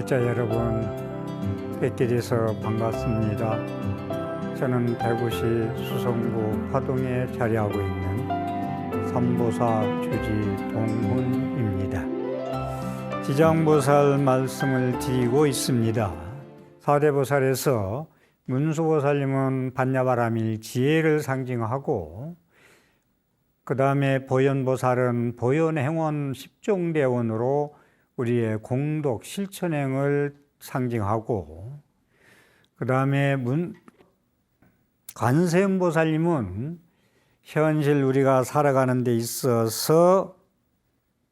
불자 여러분, 뵙게 돼서 반갑습니다. 저는 대구시 수성구 화동에 자리하고 있는 삼보사 주지 동훈입니다. 지장보살 말씀을 드리고 있습니다. 사대보살에서 문수보살님은 반야바라밀 지혜를 상징하고, 그 다음에 보현보살은 보현행원 십종대원으로 우리의 공덕 실천행을 상징하고, 그 다음에 관세음보살님은 현실 우리가 살아가는 데 있어서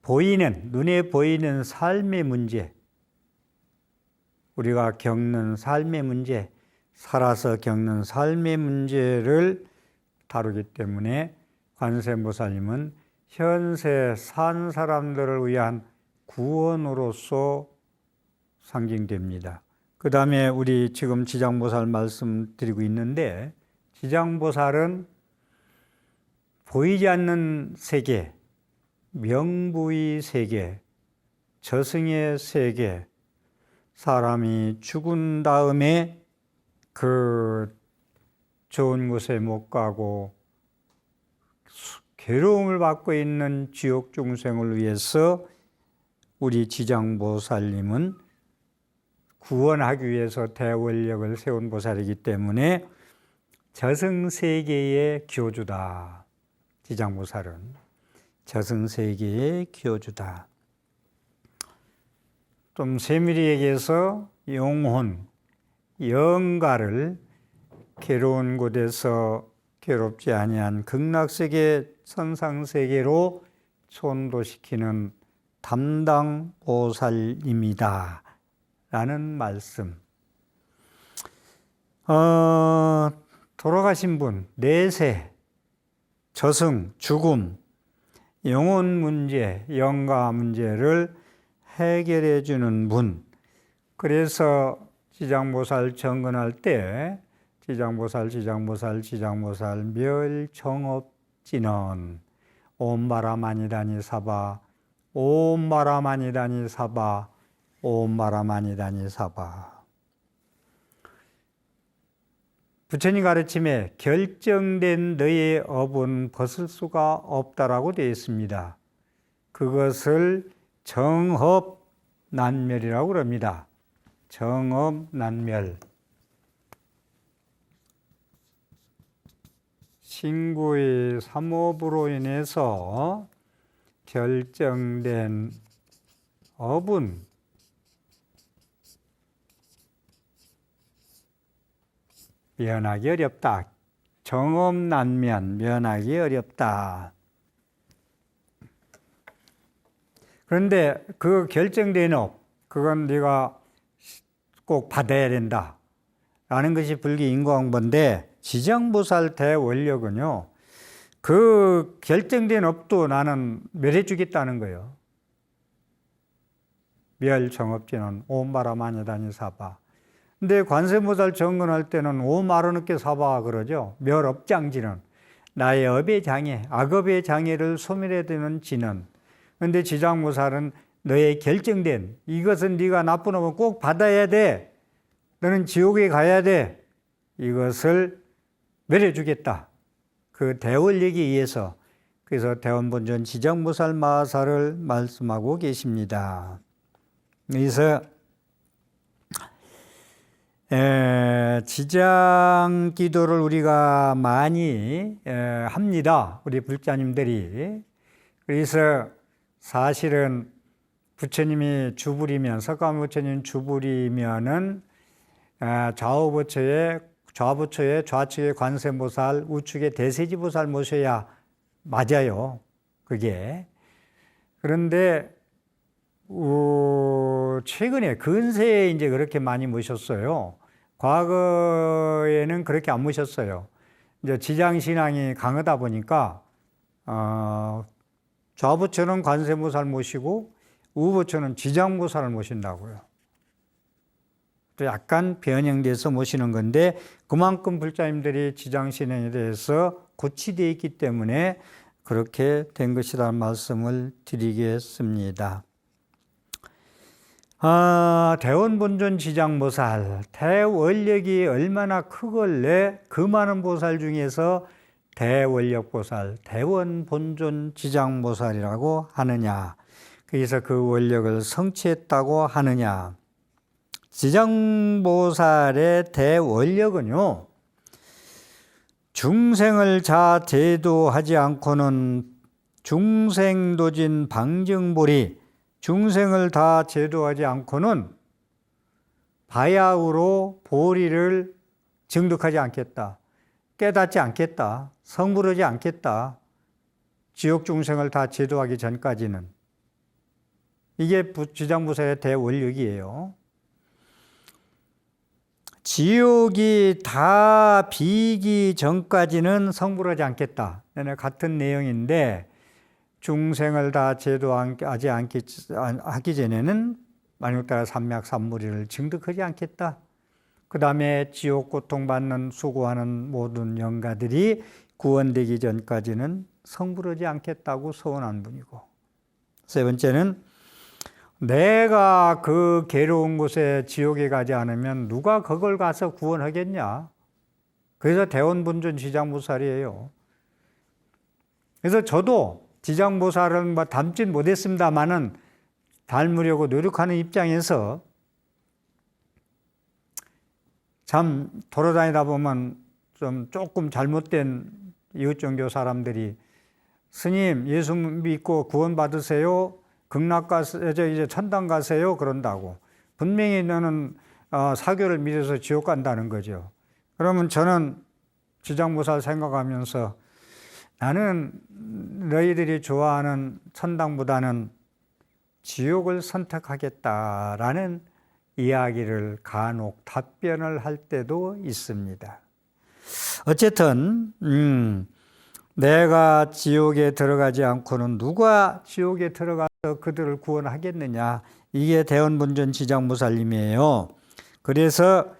눈에 보이는 삶의 문제, 우리가 겪는 삶의 문제, 살아서 겪는 삶의 문제를 다루기 때문에 관세음보살님은 현세 산 사람들을 위한 구원으로서 상징됩니다. 그 다음에 우리 지금 지장보살 말씀드리고 있는데, 지장보살은 보이지 않는 세계, 명부의 세계, 저승의 세계, 사람이 죽은 다음에 그 좋은 곳에 못 가고 괴로움을 받고 있는 지옥 중생을 위해서 우리 지장보살님은 구원하기 위해서 대원력을 세운 보살이기 때문에 저승세계의 교주다. 지장보살은 저승세계의 교주다. 좀 세밀히 얘기해서 영혼, 영가를 괴로운 곳에서 괴롭지 아니한 극락세계, 선상세계로 전도시키는 담당 보살입니다. 라는 말씀. 돌아가신 분, 내세, 저승, 죽음, 영혼 문제, 영가 문제를 해결해 주는 분. 그래서 지장보살 정근할 때 지장보살 멸정업진언 옴바라마니다니 사바 옴바라마니다니 사바 옴바라마니다니 사바. 부처님 가르침에 결정된 너의 업은 벗을 수가 없다라고 되어 있습니다. 그것을 정업난멸이라고 그럽니다. 정업난멸. 신구의 삼업으로 인해서 결정된 업은 면하기 어렵다. 정업난면, 면하기 어렵다. 그런데 그 결정된 업, 그건 네가 꼭 받아야 된다 라는 것이 불기인과응보인데, 지장보살 대원력은요, 그 결정된 업도 나는 멸해 주겠다는 거예요. 멸정업진은 옴바라마니다니 사바. 근데 관세음보살 정근할 때는 오마르느께 사바 그러죠. 멸업장지는 나의 업의 장애, 악업의 장애를 소멸해 드는 지는. 근데 지장보살은 너의 결정된 이것은 네가 나쁜 업은 꼭 받아야 돼. 너는 지옥에 가야 돼. 이것을 멸해 주겠다. 그 대원력에 의해서. 그래서 대원본전 지장보살 마사를 말씀하고 계십니다. 그래서 지장 기도를 우리가 많이 합니다. 우리 불자님들이. 그래서 사실은 부처님이 주불이면, 석가모니 주불이면은 좌부처에 좌측에 관세음보살, 우측에 대세지보살 모셔야 맞아요. 그게. 그런데 최근에 근세에 이제 그렇게 많이 모셨어요. 과거에는 그렇게 안 모셨어요. 이제 지장신앙이 강하다 보니까 좌부처는 관세음보살 모시고 우부처는 지장보살을 모신다고요. 또 약간 변형돼서 모시는 건데, 그만큼 불자님들이 지장신앙에 대해서 고치되어 있기 때문에 그렇게 된 것이라는 말씀을 드리겠습니다. 대원본존 지장보살, 대원력이 얼마나 크길래 그 많은 보살 중에서 대원력보살, 대원본존 지장보살이라고 하느냐. 그래서 그 원력을 성취했다고 하느냐. 지장보살의 대원력은요, 중생을 자 제도하지 않고는 중생도진 방증보리, 중생을 다 제도하지 않고는 바야흐로 보리를 증득하지 않겠다. 깨닫지 않겠다. 성부르지 않겠다. 지옥 중생을 다 제도하기 전까지는. 이게 지장보살의 대원력이에요. 지옥이 다 비기 전까지는 성불하지 않겠다. 같은 내용인데 중생을 다 제도하지 하기 전에는 만육다가 삼맥삼무리를 증득하지 않겠다. 그 다음에 지옥 고통받는 수고하는 모든 영가들이 구원되기 전까지는 성불하지 않겠다고 서원한 분이고, 세 번째는 내가 그 괴로운 곳에 지옥에 가지 않으면 누가 그걸 가서 구원하겠냐. 그래서 대원본존 지장보살이에요. 그래서 저도 지장보살은 닮진 못했습니다만은 닮으려고 노력하는 입장에서 참 돌아다니다 보면 좀 조금 잘못된 이웃종교 사람들이 스님 예수 믿고 구원 받으세요. 극락 가세요. 이제 천당 가세요. 그런다고. 분명히 너는 사교를 믿어서 지옥 간다는 거죠. 그러면 저는 지장보살 생각하면서 나는 너희들이 좋아하는 천당보다는 지옥을 선택하겠다라는 이야기를 간혹 답변을 할 때도 있습니다. 어쨌든 내가 지옥에 들어가지 않고는 누가 지옥에 들어가서 그들을 구원하겠느냐. 이게 대원본존 지장보살님이에요. 그래서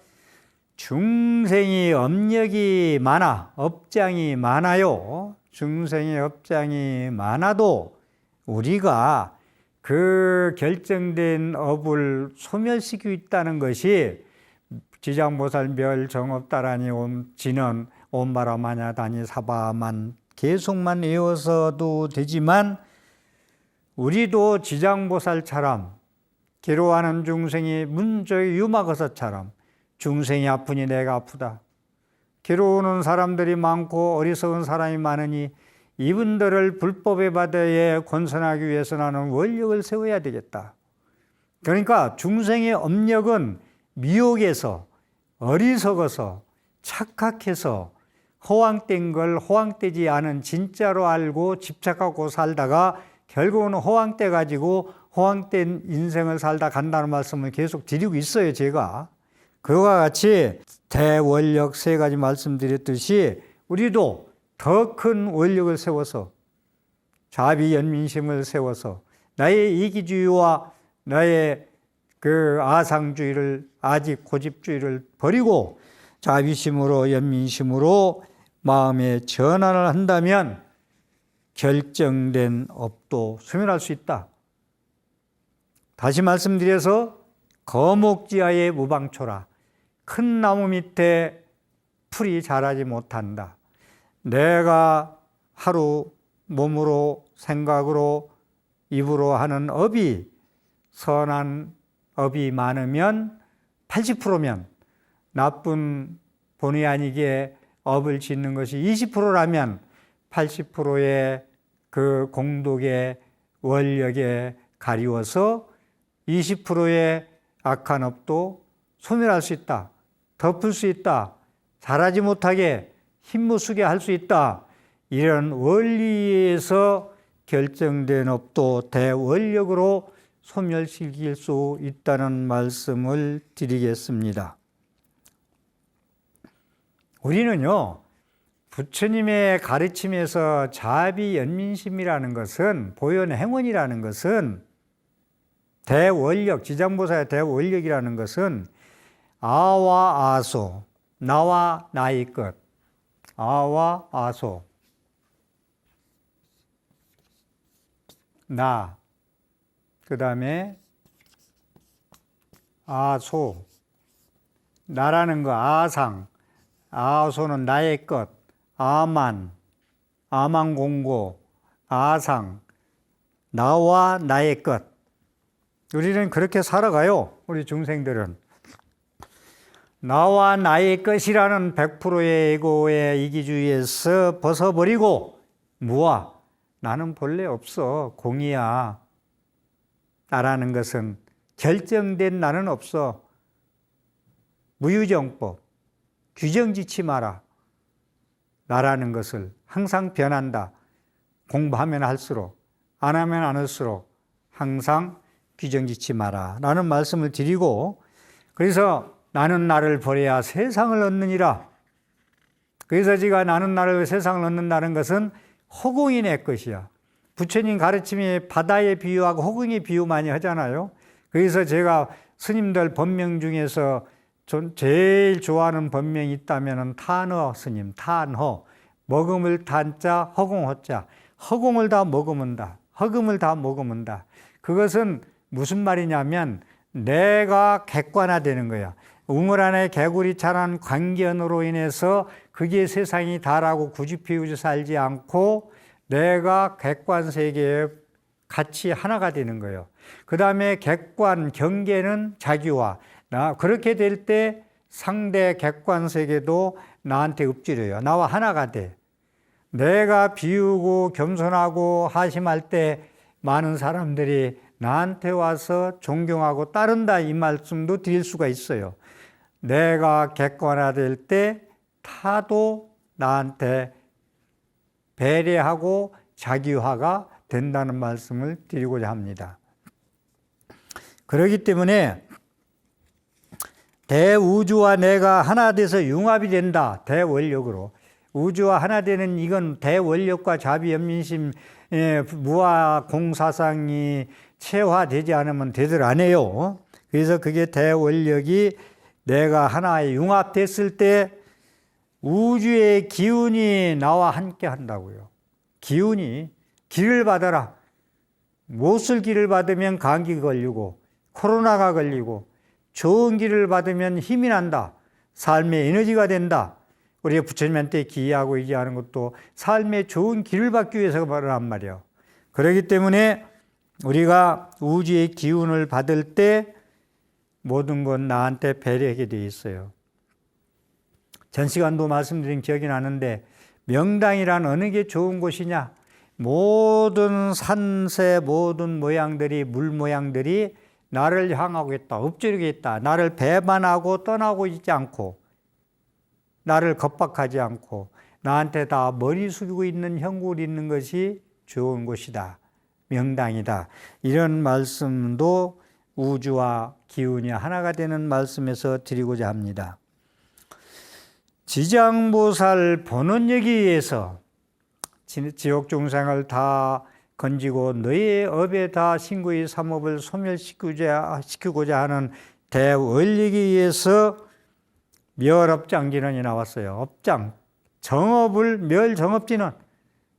중생이 업력이 많아, 업장이 많아요. 중생의 업장이 많아도 우리가 그 결정된 업을 소멸시키고 있다는 것이 지장보살 멸 정업다라니 진언 옴바라마냐다니 사바만 계속만 외워서도 되지만 우리도 지장보살처럼 괴로워하는 중생이 문저의 유마거서처럼 중생이 아프니 내가 아프다. 괴로우는 사람들이 많고 어리석은 사람이 많으니 이분들을 불법의 바다에 권선하기 위해서 나는 원력을 세워야 되겠다. 그러니까 중생의 업력은 미혹에서 어리석어서 착각해서 허황된 걸 허황되지 않은 진짜로 알고 집착하고 살다가 결국은 허황돼 가지고 허황된 인생을 살다 간다는 말씀을 계속 드리고 있어요, 제가. 그와 같이 대원력 세 가지 말씀드렸듯이 우리도 더 큰 원력을 세워서 자비연민심을 세워서 나의 이기주의와 나의 그 아상주의를 아직 고집주의를 버리고 자비심으로 연민심으로 마음의 전환을 한다면 결정된 업도 소멸할 수 있다. 다시 말씀드려서 거목지하의 무방초라. 큰 나무 밑에 풀이 자라지 못한다. 내가 하루 몸으로 생각으로 입으로 하는 업이 선한 업이 많으면 80%면 나쁜 본의 아니게 업을 짓는 것이 20%라면 80%의 그 공덕의 원력에 가리워서 20%의 악한 업도 소멸할 수 있다. 덮을 수 있다. 잘하지 못하게 힘무수게 할 수 있다. 이런 원리에서 결정된 업도 대원력으로 소멸시킬 수 있다는 말씀을 드리겠습니다. 우리는요, 부처님의 가르침에서 자비연민심이라는 것은, 보현행원이라는 것은, 대원력, 지장보살의 대원력이라는 것은 아와 아소, 나와 나의 것, 아와 아소, 나, 그 다음에 아소, 나라는 거 아상, 아소는 나의 것, 아만, 아만공고, 아상, 나와 나의 것. 우리는 그렇게 살아가요. 우리 중생들은. 나와 나의 것이라는 100%의 에고의 이기주의에서 벗어버리고 무아, 나는 본래 없어, 공이야. 나라는 것은 결정된 나는 없어. 무유정법, 규정 짓지 마라. 나라는 것을 항상 변한다. 공부하면 할수록, 안 하면 안 할수록 항상 규정 짓지 마라 라는 말씀을 드리고, 그래서 나는 나를 버려야 세상을 얻느니라. 그래서 제가 나는 나를 세상을 얻는다는 것은 허공이 내 것이야. 부처님 가르침이 바다에 비유하고 허공에 비유 많이 하잖아요. 그래서 제가 스님들 법명 중에서 제일 좋아하는 법명이 있다면 탄허 스님, 탄허. 먹음을 탄자, 허공허자. 허공을 다 먹으면다. 허금을 다 먹으면다. 그것은 무슨 말이냐면 내가 객관화되는 거야. 우물 안에 개구리 자란 광견으로 인해서 그게 세상이 다라고 굳이피우지 살지 않고 내가 객관 세계에 같이 하나가 되는 거예요. 그 다음에 객관, 경계는 자기화. 그렇게 될 때 상대 객관 세계도 나한테 읊지려요. 나와 하나가 돼. 내가 비우고 겸손하고 하심할 때 많은 사람들이 나한테 와서 존경하고 따른다 이 말씀도 드릴 수가 있어요. 내가 객관화될 때 타도 나한테 배려하고 자기화가 된다는 말씀을 드리고자 합니다. 그렇기 때문에 대우주와 내가 하나 돼서 융합이 된다. 대원력으로. 우주와 하나 되는 이건 대원력과 자비연민심, 무아 공사상이 체화되지 않으면 되들 안 해요. 그래서 그게 대원력이 내가 하나에 융합됐을 때 우주의 기운이 나와 함께 한다고요. 기운이 기를 받아라. 못쓸 기를 받으면 감기 걸리고 코로나가 걸리고 좋은 기를 받으면 힘이 난다. 삶의 에너지가 된다. 우리가 부처님한테 기하고 얘기하는 것도 삶의 좋은 기를 받기 위해서 말하란 말이에요. 그렇기 때문에 우리가 우주의 기운을 받을 때 모든 건 나한테 배려하게 되어 있어요. 전 시간도 말씀드린 기억이 나는데 명당이란 어느 게 좋은 곳이냐? 모든 산새, 모든 모양들이, 물 모양들이 나를 향하고 있다, 엎드리고 있다. 나를 배반하고 떠나고 있지 않고 나를 겁박하지 않고 나한테 다 머리 숙이고 있는 형국이 있는 것이 좋은 곳이다. 명당이다. 이런 말씀도 우주와 기운이 하나가 되는 말씀에서 드리고자 합니다. 지장보살 본원여기 의해서 지옥 중생을 다 건지고 너의 업에 다 신구의 삼업을 소멸시키고자 하는 대원력에 의해서 멸업장진언이 나왔어요. 업장, 정업을 멸정업진언,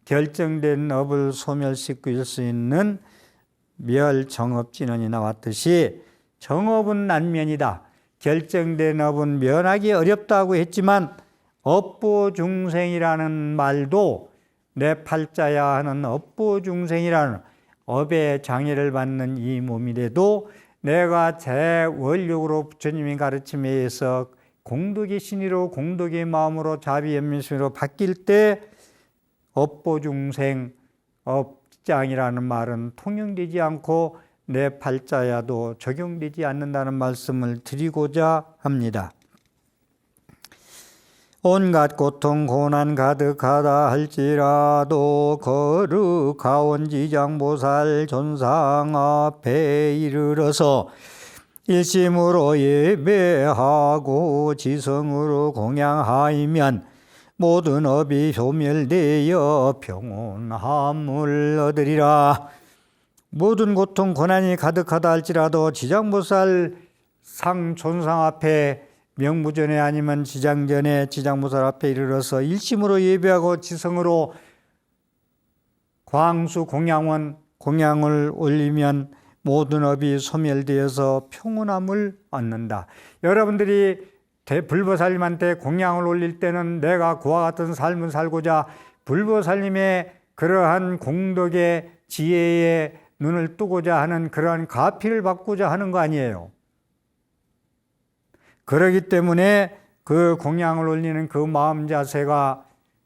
결정된 업을 소멸시킬 수 있는 멸정업진언이 나왔듯이 정업은 난면이다. 결정된 업은 면하기 어렵다고 했지만 업보중생이라는 말도 내 팔자야 하는 업보중생이라는 업의 장애를 받는 이 몸이라도 내가 제원력으로 부처님의 가르침에 의해서 공덕의 신의로 공덕의 마음으로 자비연민심으로 바뀔 때 업보중생, 업장이라는 말은 통용되지 않고 내 팔자야도 적용되지 않는다는 말씀을 드리고자 합니다. 온갖 고통 고난 가득하다 할지라도 거룩하온 지장보살 존상 앞에 이르러서 일심으로 예배하고 지성으로 공양하이면 모든 업이 소멸되어 평온함을 얻으리라. 모든 고통 고난이 가득하다 할지라도 지장보살 상 존상 앞에 명무전에 아니면 지장전에 지장보살 앞에 이르러서 일심으로 예배하고 지성으로 광수 공양을 올리면 모든 업이 소멸되어서 평온함을 얻는다. 여러분들이 불보살님한테 공양을 올릴 때는 내가 그와 같은 삶을 살고자 불보살님의 그러한 공덕의 지혜에 눈을 뜨고자 하는 그러한 가피를 받고자 하는 거 아니에요. 그렇기 때문에 그 공양을 올리는 그 마음 자세가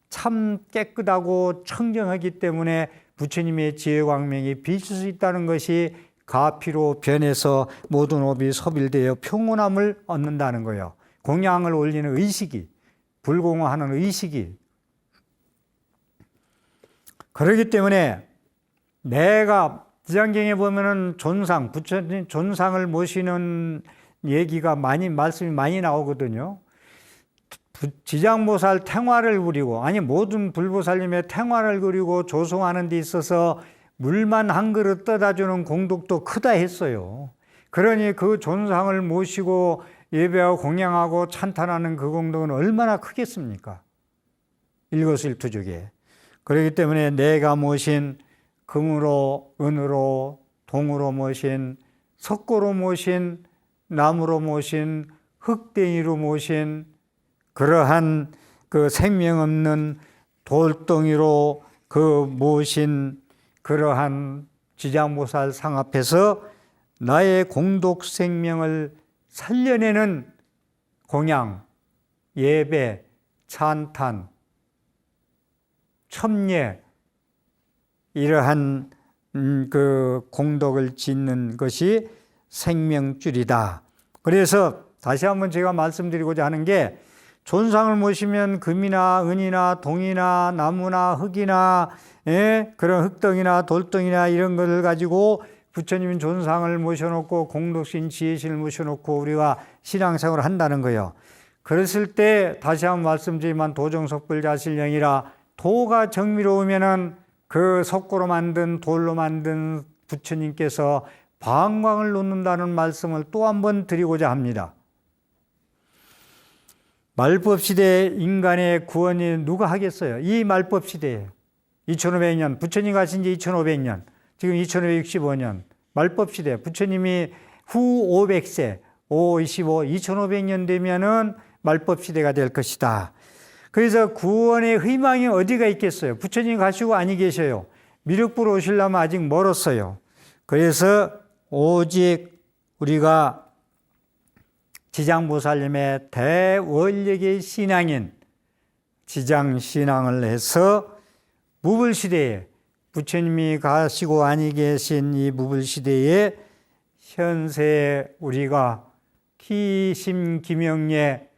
참 깨끗하고 청정하기 때문에 부처님의 지혜 광명이 비칠 수 있다는 것이 가피로 변해서 모든 업이 소멸되어 평온함을 얻는다는 거예요. 공양을 올리는 의식이, 불공허하는 의식이. 그렇기 때문에 내가 지장경에 보면은 존상, 부처님 존상을 모시는 얘기가 말씀이 많이 나오거든요. 지장보살 탱화를 그리고, 아니 모든 불보살님의 탱화를 그리고 조성하는 데 있어서 물만 한 그릇 떠다주는 공덕도 크다 했어요. 그러니 그 존상을 모시고 예배하고 공양하고 찬탄하는 그 공덕은 얼마나 크겠습니까? 일거수일투족에. 그렇기 때문에 내가 모신 금으로, 은으로, 동으로 모신, 석고로 모신, 나무로 모신, 흙댕이로 모신 그러한 그 생명 없는 돌덩이로 그 모신 그러한 지장보살 상 앞에서 나의 공덕 생명을 살려내는 공양, 예배, 찬탄, 첨예, 이러한 그 공덕을 짓는 것이 생명줄이다. 그래서 다시 한번 제가 말씀드리고자 하는 게 존상을 모시면 금이나 은이나 동이나 나무나 흙이나 그런 흙덩이나 돌덩이나 이런 것을 가지고 부처님 존상을 모셔놓고 공덕신 지혜신을 모셔놓고 우리가 신앙생활을 한다는 거예요. 그랬을 때 다시 한번 말씀드리지만 도정석불자실령이라 도가 정미로우면은 그 석고로 만든 돌로 만든 부처님께서 방광을 놓는다는 말씀을 또 한 번 드리고자 합니다. 말법시대 인간의 구원이 누가 하겠어요? 이 말법시대에 2500년, 부처님 가신 지 2500년, 지금 2565년 말법시대, 부처님이 후 500세, 525, 2500년 되면은 말법시대가 될 것이다. 그래서 구원의 희망이 어디가 있겠어요? 부처님 가시고 아니 계셔요. 미륵부로 오시려면 아직 멀었어요. 그래서 오직 우리가 지장보살님의 대원력의 신앙인 지장신앙을 해서 무불시대에 부처님이 가시고 아니 계신 이 무불시대에 현세에 우리가 기심기명예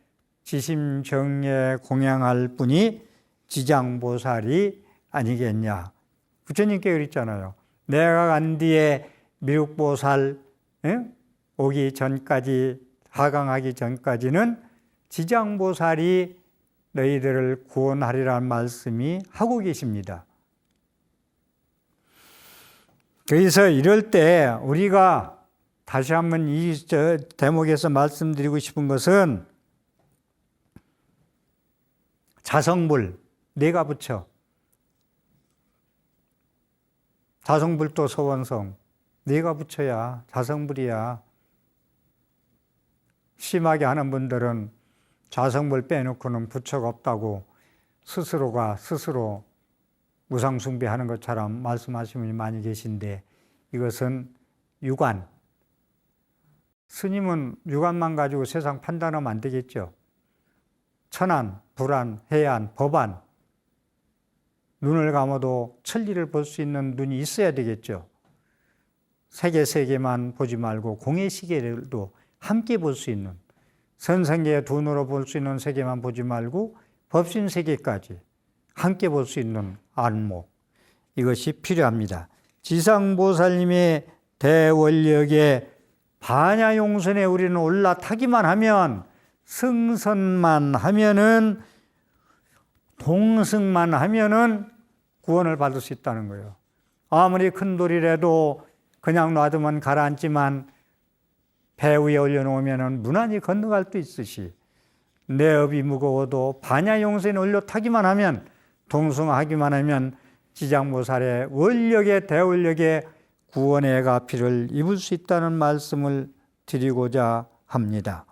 지심정예 공양할 분이 지장보살이 아니겠냐. 부처님께 그랬잖아요. 내가 간 뒤에 미륵보살 오기 전까지, 하강하기 전까지는 지장보살이 너희들을 구원하리라는 말씀이 하고 계십니다. 그래서 이럴 때 우리가 다시 한번 이 대목에서 말씀드리고 싶은 것은 자성불, 내가 부처, 자성불도 소원성, 내가 부처야, 자성불이야. 심하게 하는 분들은 자성불 빼놓고는 부처가 없다고 스스로가 스스로 무상숭배하는 것처럼 말씀하시는 분이 많이 계신데 이것은 유관. 스님은 유관만 가지고 세상 판단하면 안 되겠죠. 천안, 불안, 해안, 법안. 눈을 감아도 천리를 볼 수 있는 눈이 있어야 되겠죠. 세계만 보지 말고 공의 시계도 함께 볼 수 있는, 선생계의 두 눈으로 볼 수 있는 세계만 보지 말고 법신 세계까지 함께 볼 수 있는 안목, 이것이 필요합니다. 지상보살님의 대원력에 반야용선에 우리는 올라타기만 하면, 승선만 하면은, 동승만 하면은 구원을 받을 수 있다는 거예요. 아무리 큰 돌이라도 그냥 놔두면 가라앉지만 배 위에 올려놓으면 무난히 건너갈 수 있으시, 내 업이 무거워도 반야용선에 올려타기만 하면, 동승하기만 하면 지장보살의 원력의 대원력에 구원의 가피를 입을 수 있다는 말씀을 드리고자 합니다.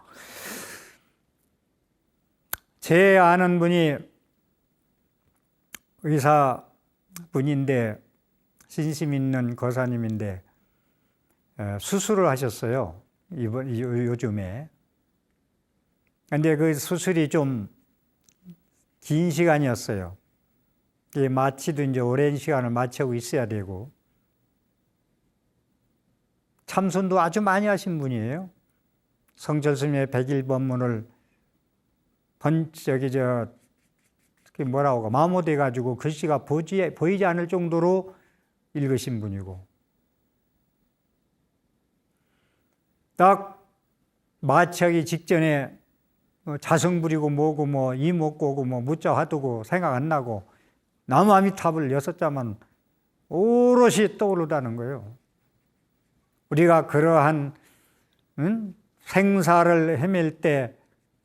제 아는 분이 의사분인데 신심 있는 거사님인데 수술을 하셨어요. 요즘에. 근데 그 수술이 좀 긴 시간이었어요. 마취도 이제 오랜 시간을 마취하고 있어야 되고. 참선도 아주 많이 하신 분이에요. 성철스님의 100일 법문을 마모돼 가지고 글씨가 보이지 않을 정도로 읽으신 분이고. 딱 마취하기 직전에 자성 부리고 뭐고 이목고고 무자 화두고 생각 안 나고 나무아미탑을 6자만 오롯이 떠오르다는 거예요. 우리가 그러한 생사를 헤맬 때,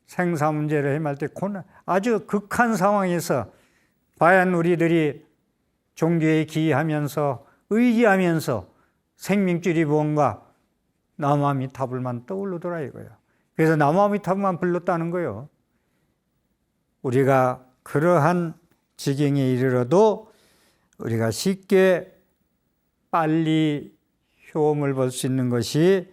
생사 문제를 헤맬 때 아주 극한 상황에서 과연 우리들이 종교에 기하면서 의지하면서 생명줄이 뭔가 나무아미타불만 떠오르더라 이거예요. 그래서 나무아미타불만 불렀다는 거예요. 우리가 그러한 지경에 이르러도 우리가 쉽게 빨리 효험을 볼 수 있는 것이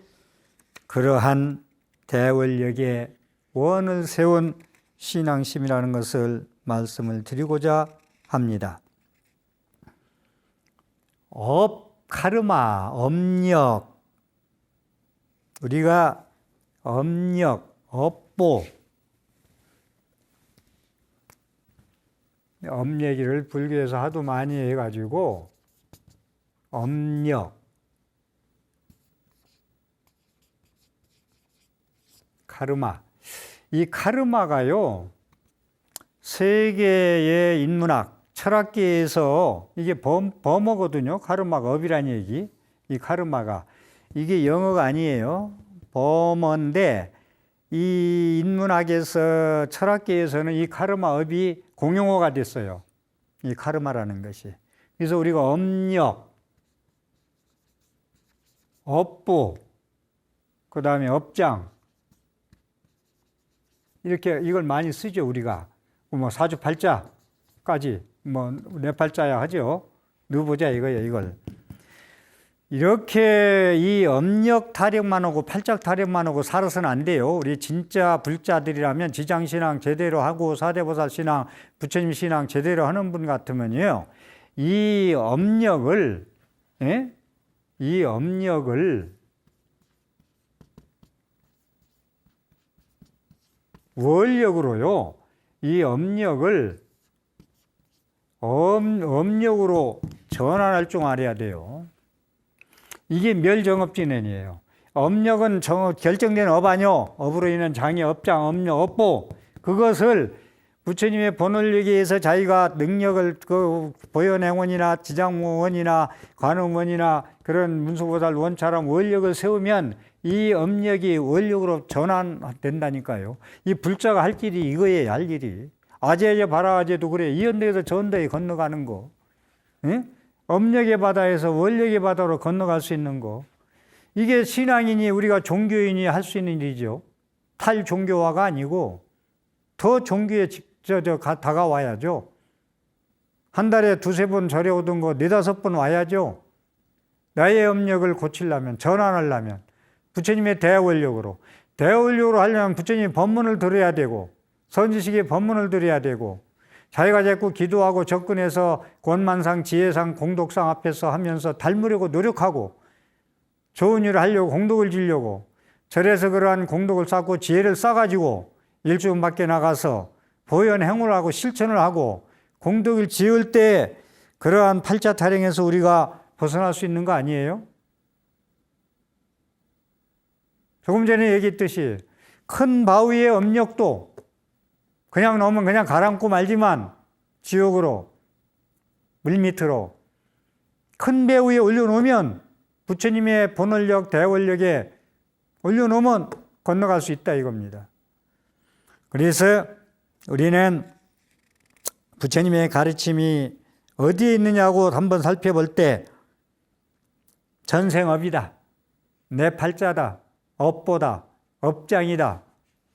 그러한 대원력의 원을 세운 신앙심이라는 것을 말씀을 드리고자 합니다. 카르마, 업력. 우리가 업력, 업보. 업 얘기를 불교에서 하도 많이 해가지고 업력, 카르마. 이 카르마가요, 세계의 인문학, 철학계에서 이게 범어거든요. 카르마가 업이란 얘기. 이 카르마가. 이게 영어가 아니에요. 범어인데, 이 인문학에서, 철학계에서는 이 카르마 업이 공용어가 됐어요. 이 카르마라는 것이. 그래서 우리가 업력, 업부, 그 다음에 업장, 이렇게 이걸 많이 쓰죠, 우리가. 사주팔자까지, 네 팔자야 하죠. 넣어보자 이거예요, 이걸. 이렇게 이 업력 타령만 하고 팔짝 타령만 하고 살아서는 안 돼요. 우리 진짜 불자들이라면 지장신앙 제대로 하고 사대보살 신앙, 부처님 신앙 제대로 하는 분 같으면요. 이 업력을 원력으로요. 이 업력을 업력으로 전환할 줄 알아야 돼요. 이게 멸정업진행이에요. 업력은 결정된 업 아니요. 업으로 인한 장애, 업장, 업력, 업보. 그것을 부처님의 본원력에 의해서 자기가 능력을 보현행원이나 지장원이나 관음원이나 그런 문수보살 원처럼 원력을 세우면 이 업력이 원력으로 전환된다니까요. 이 불자가 할 길이 이거예요, 할 일이. 아제제 바라아제도 그래. 이 언덕에서 저 언덕에 건너가는 거. 응? 업력의 바다에서 원력의 바다로 건너갈 수 있는 거. 이게 신앙인이 우리가 종교인이 할 수 있는 일이죠. 탈종교화가 아니고 더 종교에 다가와야죠. 한 달에 2-3번 절에 오던 거 4-5번 와야죠. 나의 업력을 고치려면, 전환하려면 부처님의 대원력으로 하려면 부처님의 법문을 들어야 되고 선지식의 법문을 들어야 되고 자기가 자꾸 기도하고 접근해서 권만상, 지혜상, 공덕상 앞에서 하면서 닮으려고 노력하고 좋은 일을 하려고 공덕을 지려고 절에서 그러한 공덕을 쌓고 지혜를 쌓아가지고 일주일 밖에 나가서 보현 행위를 하고 실천을 하고 공덕을 지을 때 그러한 팔자 타령에서 우리가 벗어날 수 있는 거 아니에요? 조금 전에 얘기했듯이 큰 바위의 업력도 그냥 넣으면 그냥 가라앉고 말지만 지옥으로, 물밑으로 큰 배 위에 올려놓으면 부처님의 본원력, 대원력에 올려놓으면 건너갈 수 있다 이겁니다. 그래서 우리는 부처님의 가르침이 어디에 있느냐고 한번 살펴볼 때 전생업이다. 내 팔자다. 업보다. 업장이다.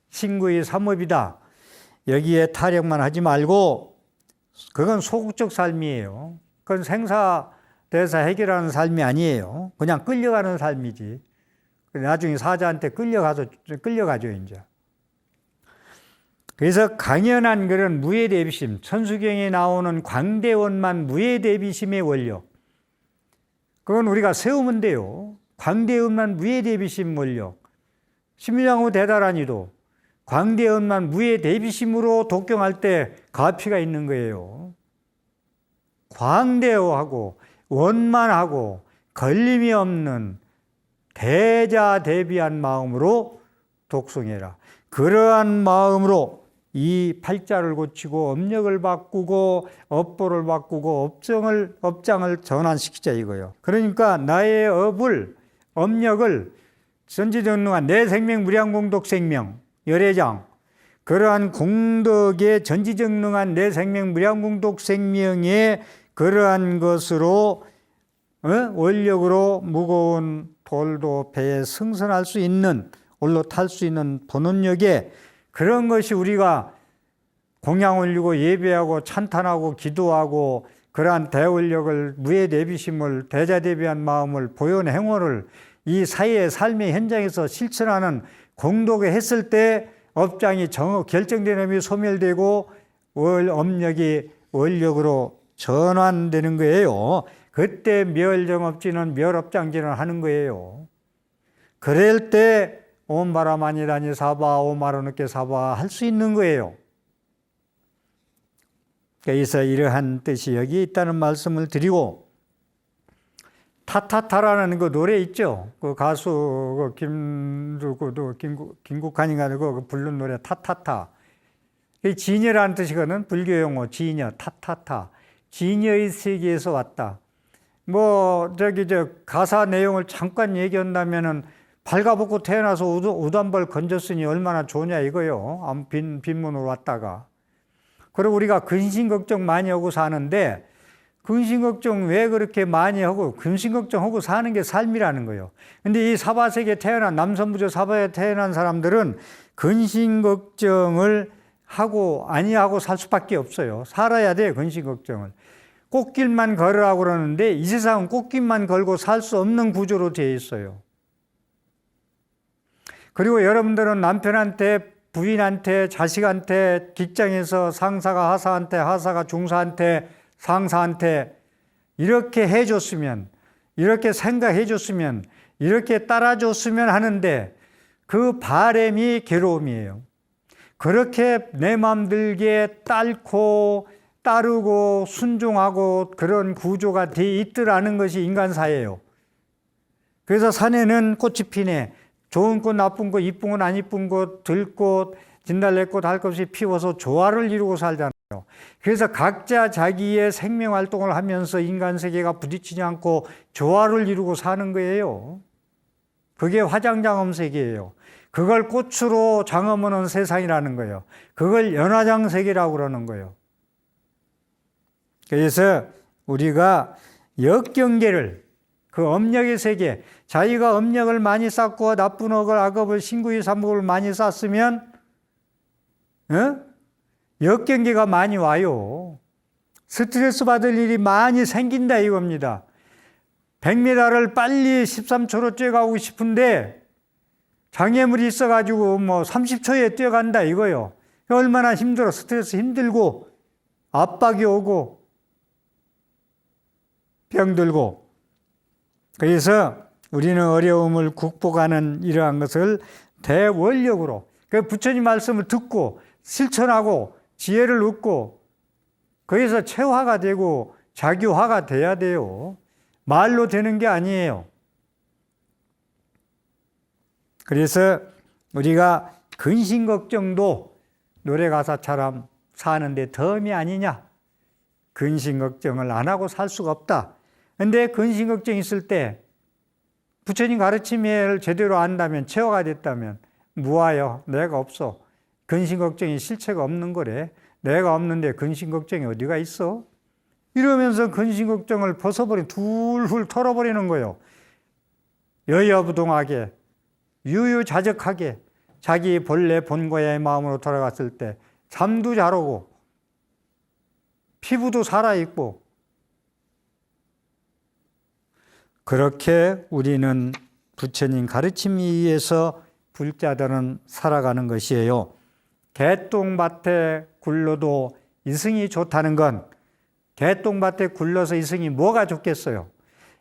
신구의 삼업이다. 여기에 타령만 하지 말고 그건 소극적 삶이에요. 그건 생사대사 해결하는 삶이 아니에요. 그냥 끌려가는 삶이지. 나중에 사자한테 끌려가죠, 이제. 그래서 강연한 그런 무예대비심, 천수경에 나오는 광대원만 무예대비심의 원력. 그건 우리가 세우면 돼요. 광대원만 무예대비심 원력. 심유장후 대다란이도 광대원만 무예대비심으로 독경할 때 가피가 있는 거예요. 광대하고 원만하고 걸림이 없는 대자대비한 마음으로 독송해라. 그러한 마음으로 이 팔자를 고치고 업력을 바꾸고 업보를 바꾸고 업장을 전환시키자 이거예요. 그러니까 나의 업력을 전지전능한 내 생명 무량공덕생명 열애장, 그러한 공덕의 전지전능한 내 생명 무량공덕생명의 그러한 것으로 원력으로 무거운 돌도 배에 승선할 수 있는, 올라탈 수 있는 본원력에, 그런 것이 우리가 공양 올리고 예배하고 찬탄하고 기도하고 그러한 대원력을, 무예대비심을, 대자대비한 마음을, 보현 행원을 이 사회의 삶의 현장에서 실천하는 공덕에 했을 때 업장이 결정된 업이 소멸되고 업력이 원력으로 전환되는 거예요. 그때 멸정업지는 멸업장지는 하는 거예요. 그럴 때 옴바라마니다니 사바 오마르느께 사바 할 수 있는 거예요. 그래서 이러한 뜻이 여기 있다는 말씀을 드리고, 타타타라는 그 노래 있죠. 그 가수 김국환인가 그 부른 노래 타타타. 진여라는 뜻이거든. 불교 용어 진여, 타타타. 진여의 세계에서 왔다. 가사 내용을 잠깐 얘기한다면은 발가벗고 태어나서 우단벌 건졌으니 얼마나 좋냐 이거요. 빈문으로 왔다가. 그리고 우리가 근심걱정 많이 하고 사는데, 근심걱정 왜 그렇게 많이 하고 근심걱정하고 사는 게 삶이라는 거예요. 근데 이 사바세계에 태어난, 남선부조 사바에 태어난 사람들은 근심걱정을 하고 아니하고 살 수밖에 없어요. 살아야 돼요, 근심걱정을. 꽃길만 걸으라고 그러는데 이 세상은 꽃길만 걸고 살 수 없는 구조로 되어 있어요. 그리고 여러분들은 남편한테, 부인한테, 자식한테, 직장에서 상사가 하사한테, 하사가 중사한테, 상사한테 이렇게 해줬으면, 이렇게 생각해줬으면, 이렇게 따라줬으면 하는데 그 바람이 괴로움이에요. 그렇게 내 마음 들게 따르고 순종하고 그런 구조가 돼 있더라는 것이 인간사예요. 그래서 산에는 꽃이 피네. 좋은 꽃, 나쁜 꽃, 이쁜 꽃, 안 이쁜 꽃, 들꽃, 진달래꽃 할 것 없이 피워서 조화를 이루고 살잖아요. 그래서 각자 자기의 생명활동을 하면서 인간 세계가 부딪히지 않고 조화를 이루고 사는 거예요. 그게 화장장엄 세계예요. 그걸 꽃으로 장엄하는 세상이라는 거예요. 그걸 연화장 세계라고 그러는 거예요. 그래서 우리가 역경계를, 그 업력의 세계, 자기가 업력을 많이 쌓고 나쁜 업을, 악업을, 신구의 삼업을 많이 쌓으면 역경계가 많이 와요. 스트레스 받을 일이 많이 생긴다 이겁니다. 100m를 빨리 13초로 뛰어가고 싶은데 장애물이 있어가지고 30초에 뛰어간다 이거요. 얼마나 힘들어. 스트레스 힘들고 압박이 오고 병들고. 그래서 우리는 어려움을 극복하는 이러한 것을 대원력으로, 그 부처님 말씀을 듣고 실천하고 지혜를 얻고 거기서 체화가 되고 자기화가 돼야 돼요. 말로 되는 게 아니에요. 그래서 우리가 근심걱정도 노래 가사처럼 사는데 덤이 아니냐. 근심걱정을 안 하고 살 수가 없다. 근데 근심걱정이 있을 때 부처님 가르침을 제대로 안다면, 체화가 됐다면 무아요. 내가 없어. 근심걱정이 실체가 없는 거래. 내가 없는데 근심걱정이 어디가 있어? 이러면서 근심걱정을 벗어버리고 둘훌 털어버리는 거예요. 여여부동하게 유유자적하게 자기 본래 본고의 마음으로 돌아갔을 때 잠도 잘 오고 피부도 살아있고, 그렇게 우리는 부처님 가르침에 의해서 불자들은 살아가는 것이에요. 개똥밭에 굴러도 이승이 좋다는 건, 개똥밭에 굴러서 이승이 뭐가 좋겠어요?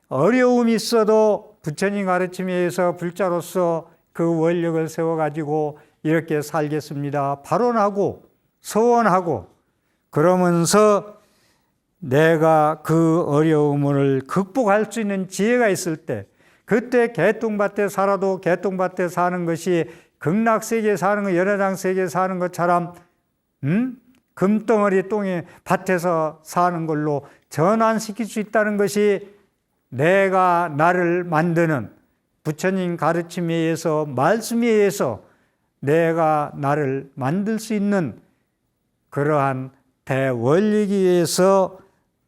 어려움이 있어도 부처님 가르침에 의해서 불자로서 그 원력을 세워가지고 이렇게 살겠습니다. 발언하고 서원하고, 그러면서 내가 그 어려움을 극복할 수 있는 지혜가 있을 때, 그때 개똥밭에 살아도 개똥밭에 사는 것이 극락세계에 사는 것, 연회장세계에 사는 것처럼 금덩어리 똥에 밭에서 사는 걸로 전환시킬 수 있다는 것이 내가 나를 만드는 부처님 가르침에 의해서, 말씀에 의해서 내가 나를 만들 수 있는 그러한 대원리에 의해서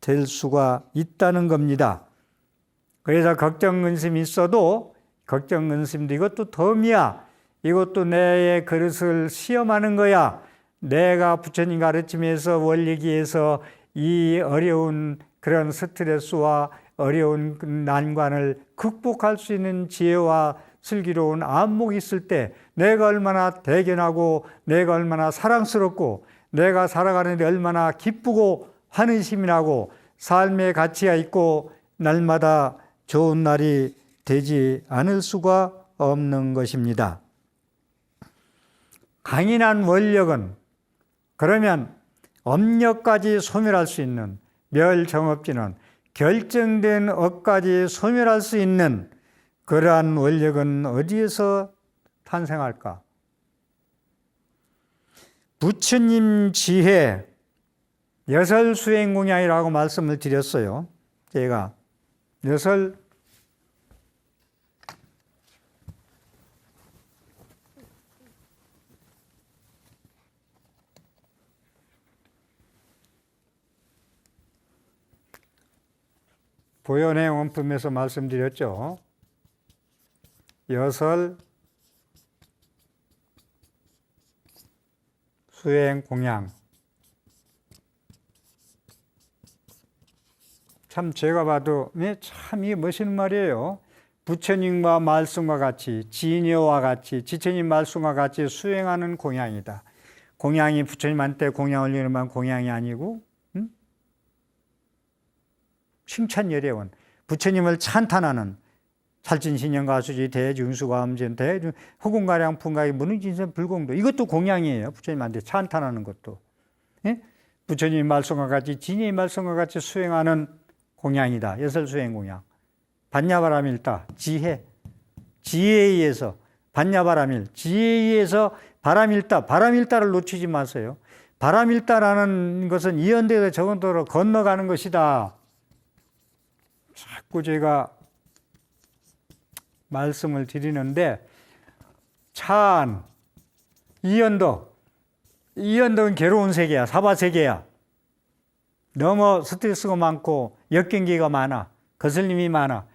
될 수가 있다는 겁니다. 그래서 걱정, 근심이 있어도, 걱정, 근심도 이것도 덤이야. 이것도 내 그릇을 시험하는 거야. 내가 부처님 가르침에서 원리기에서 이 어려운 그런 스트레스와 어려운 난관을 극복할 수 있는 지혜와 슬기로운 안목이 있을 때 내가 얼마나 대견하고 내가 얼마나 사랑스럽고 내가 살아가는데 얼마나 기쁘고 환희심이 나고 삶의 가치가 있고 날마다 좋은 날이 되지 않을 수가 없는 것입니다. 강인한 원력은 그러면 업력까지 소멸할 수 있는, 멸정업지는 결정된 업까지 소멸할 수 있는 그러한 원력은 어디에서 탄생할까? 부처님 지혜 여설수행공양이라고 말씀을 드렸어요. 제가 보현의 원품에서 말씀드렸죠. 여설 수행 공양. 참 제가 봐도 참 이게 멋있는 말이에요. 부처님과 말씀과 같이, 진여와 같이, 지처님 말씀과 같이 수행하는 공양이다. 공양이 부처님한테 공양 올리는 만 공양이 아니고, 칭찬여례원, 부처님을 찬탄하는 살진신령가수지 대중수가엄전 대중 후궁가량 풍가의 무능진선 불공도, 이것도 공양이에요. 부처님한테 찬탄하는 것도. 예? 부처님 말씀과 같이 진의 말씀과 같이 수행하는 공양이다. 여설수행 공양. 반야바라밀다. 지혜에 의해서, 반야바라밀, 지혜에 의해서 바라밀다. 바라밀다를 놓치지 마세요. 바라밀다라는 것은 이언대에서 저언도로 건너가는 것이다. 자꾸 제가 말씀을 드리는데, 찬, 이언덕은 괴로운 세계야. 사바세계야. 너무 스트레스가 많고 역경기가 많아. 거슬림이 많아.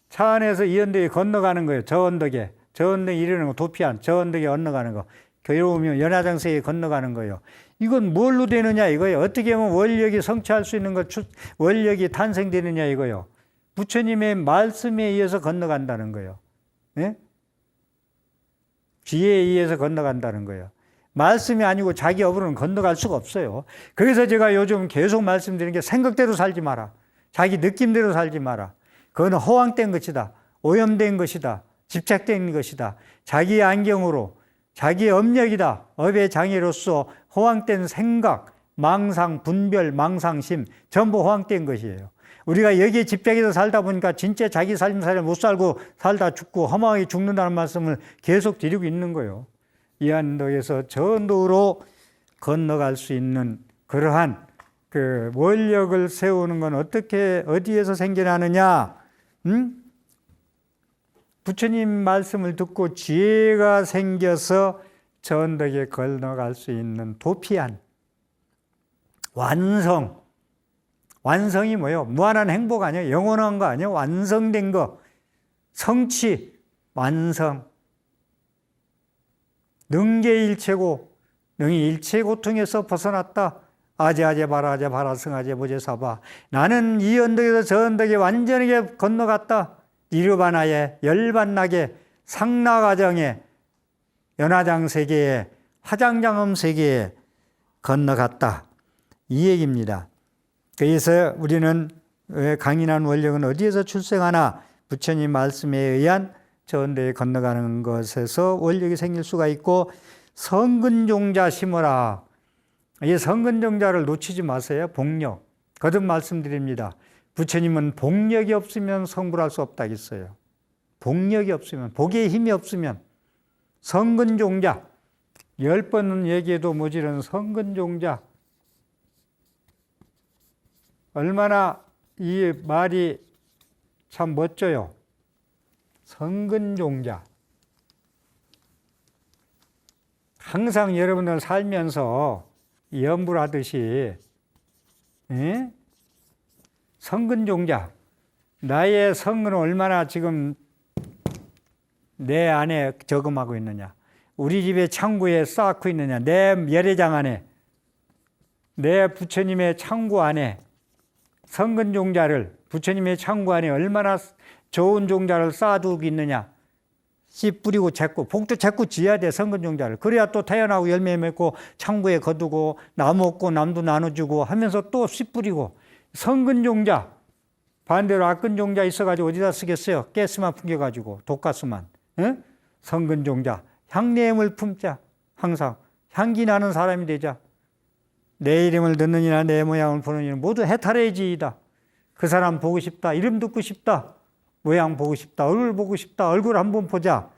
차 안에서 이언덕에 건너가는 거예요. 저 언덕에 이르는 거, 도피한 저 언덕에 건너가는 거. 괴로우면 연화장세에 건너가는 거예요. 이건 뭘로 되느냐 이거예요. 어떻게 하면 원력이 성취할 수 있는 것, 원력이 탄생되느냐 이거예요. 부처님의 말씀에 의해서 건너간다는 거예요. 예? 지혜에 의해서 건너간다는 거예요. 말씀이 아니고 자기 업으로는 건너갈 수가 없어요. 그래서 제가 요즘 계속 말씀드리는 게, 생각대로 살지 마라. 자기 느낌대로 살지 마라. 그건 허황된 것이다. 오염된 것이다. 집착된 것이다. 자기의 안경으로, 자기의 업력이다. 업의 장애로서 허황된 생각, 망상, 분별, 망상심 전부 허황된 것이에요. 우리가 여기에 집착해서 살다 보니까 진짜 자기 삶을 못 살고 살다 죽고 허망하게 죽는다는 말씀을 계속 드리고 있는 거예요. 이 언덕에서 저 언덕으로 건너갈 수 있는 그러한 그 원력을 세우는 건 어디에서 생겨나느냐? 부처님 말씀을 듣고 지혜가 생겨서 저 언덕에 건너갈 수 있는 도피한 완성이 뭐예요? 무한한 행복 아니에요? 영원한 거 아니에요? 완성된 거, 성취, 완성. 능계일체고 능히 일체 고통에서 벗어났다. 아제아제 바라아제 바라승아제 보제사바. 나는 이 언덕에서 저 언덕에 완전하게 건너갔다. 이르바나에 열반나게 상나가정에 연화장 세계에 화장장엄 세계에 건너갔다. 이 얘기입니다. 그래서 우리는 왜 강인한 원력은 어디에서 출생하나? 부처님 말씀에 의한 저 언덕에 건너가는 것에서 원력이 생길 수가 있고, 성근종자 심어라. 이 성근종자를 놓치지 마세요. 복력. 거듭 말씀드립니다. 부처님은 복력이 없으면 성불할 수 없다 했어요. 복력이 없으면, 복의 힘이 없으면 성근종자, 10번은 얘기해도 모자란 성근종자. 얼마나 이 말이 참 멋져요. 성근종자. 항상 여러분들 살면서 염불하듯이 성근종자. 나의 성은 얼마나 지금 내 안에 저금하고 있느냐. 우리 집의 창고에 쌓고 있느냐. 내 열애장 안에, 내 부처님의 창고 안에 성근종자를, 부처님의 창고 안에 얼마나 좋은 종자를 쌓아두고 있느냐. 씨 뿌리고 재고, 복도 재고 지어야 돼, 성근종자를. 그래야 또 태어나고 열매 맺고 창고에 거두고 나무 없고 남도 나눠주고 하면서 또 씨 뿌리고. 성근종자. 반대로 악근종자 있어가지고 어디다 쓰겠어요? 가스만 풍겨가지고, 독가스만. 성근종자. 향내음을 품자. 항상 향기 나는 사람이 되자. 내 이름을 듣느니나 내 모양을 보느니나 모두 해탈해지이다. 그 사람 보고 싶다. 이름 듣고 싶다. 모양 보고 싶다. 얼굴 보고 싶다. 얼굴 한번 보자.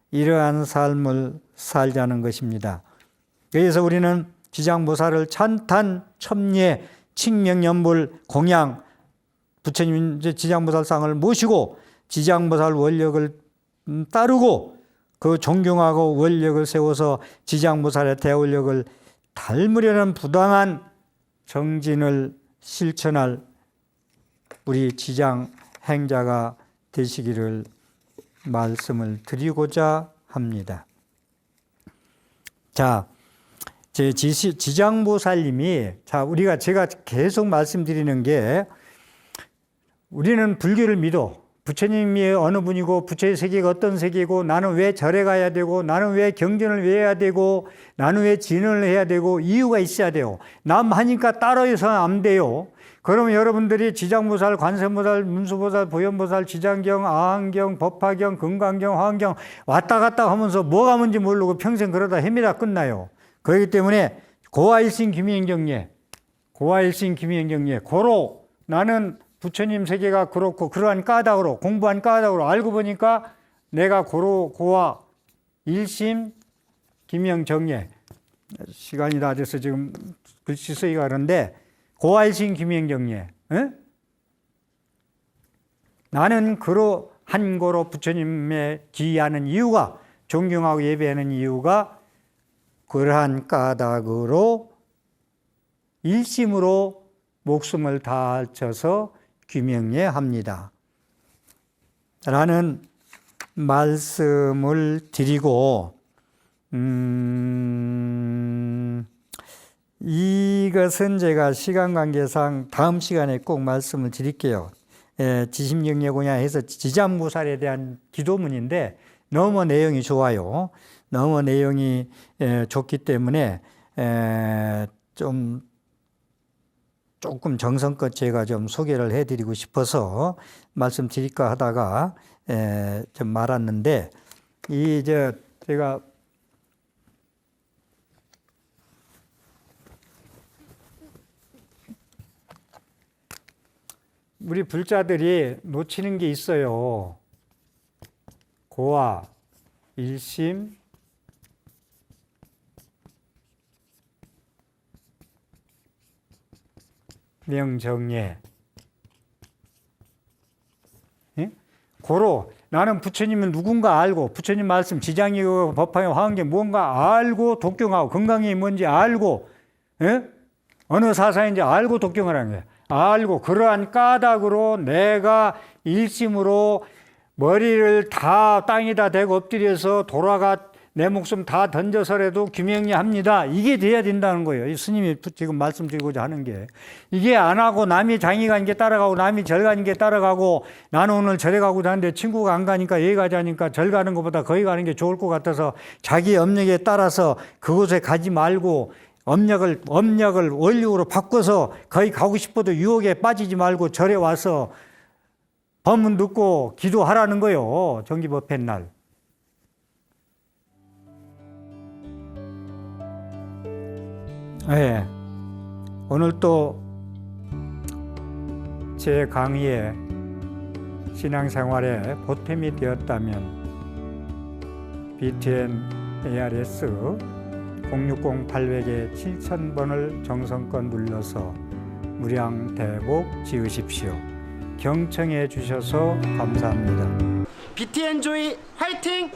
이러한 삶을 살자는 것입니다. 그래서 우리는 지장보살을 찬탄, 첨예, 칭명연불, 공양, 부처님 지장보살상을 모시고 지장보살 원력을 따르고 그 존경하고 원력을 세워서 지장보살의 대원력을 닮으려는 부당한 정진을 실천할 우리 지장 행자가 되시기를 말씀을 드리고자 합니다. 자, 지장보살님이, 제가 계속 말씀드리는 게, 우리는 불교를 믿어. 부처님이 어느 분이고 부처의 세계가 어떤 세계고, 나는 왜 절에 가야 되고, 나는 왜 경전을 외워야 되고, 나는 왜 진언을 해야 되고, 이유가 있어야 돼요. 남 하니까 따라해서는 안 돼요. 그러면 여러분들이 지장보살, 관세보살, 문수보살, 보현보살, 지장경, 아한경, 법화경, 금강경, 화한경 왔다 갔다 하면서 뭐가 뭔지 모르고 평생 그러다 헤매다 끝나요. 그렇기 때문에 고아일신 김행정예, 고아일신 김행정예, 고로 나는 부처님 세계가 그렇고 그러한 까닭으로, 공부한 까닭으로 알고 보니까 내가 고아 일심 김영정예, 시간이 다 돼서 지금 글씨 쓰기가 그런데, 고아일심 김영정예, 나는 그러한 고로 부처님의 지휘하는 이유가, 존경하고 예배하는 이유가 그러한 까닭으로 일심으로 목숨을 다하셔서 귀명해 합니다. 라는 말씀을 드리고, 이것은 제가 시간 관계상 다음 시간에 꼭 말씀을 드릴게요. 지심경례공양해서 지장보살에 대한 기도문인데 너무 내용이 좋아요. 너무 내용이 좋기 때문에 조금 정성껏 제가 좀 소개를 해드리고 싶어서 말씀드릴까 하다가 좀 말았는데, 제가 우리 불자들이 놓치는 게 있어요. 고아, 일심, 명정예. 고로 나는 부처님은 누군가 알고, 부처님 말씀 지장이고 법화에 화한게 뭔가 알고 독경하고, 건강이 뭔지 알고, 어느 사상인지 알고 독경을 하는 거예요. 알고 그러한 까닭으로 내가 일심으로 머리를 다 땅에다 대고 엎드려서 돌아가 내 목숨 다 던져서라도 규명리합니다. 이게 돼야 된다는 거예요. 이 스님이 지금 말씀드리고자 하는 게. 이게 안 하고 남이 장이 가는 게 따라가고 남이 절 가는 게 따라가고 나는 오늘 절에 가고자 하는데 친구가 안 가니까 여기 가자니까 절 가는 것보다 거기 가는 게 좋을 것 같아서 자기 업력에 따라서 그곳에 가지 말고 업력을 원력으로 바꿔서 거기 가고 싶어도 유혹에 빠지지 말고 절에 와서 법문 듣고 기도하라는 거예요. 정기법회 날. 네. 오늘 또 제 강의에 신앙생활에 보탬이 되었다면 BTN ARS 060-800에 7000번을 정성껏 눌러서 무량 대복 지으십시오. 경청해 주셔서 감사합니다. BTN 조이 화이팅!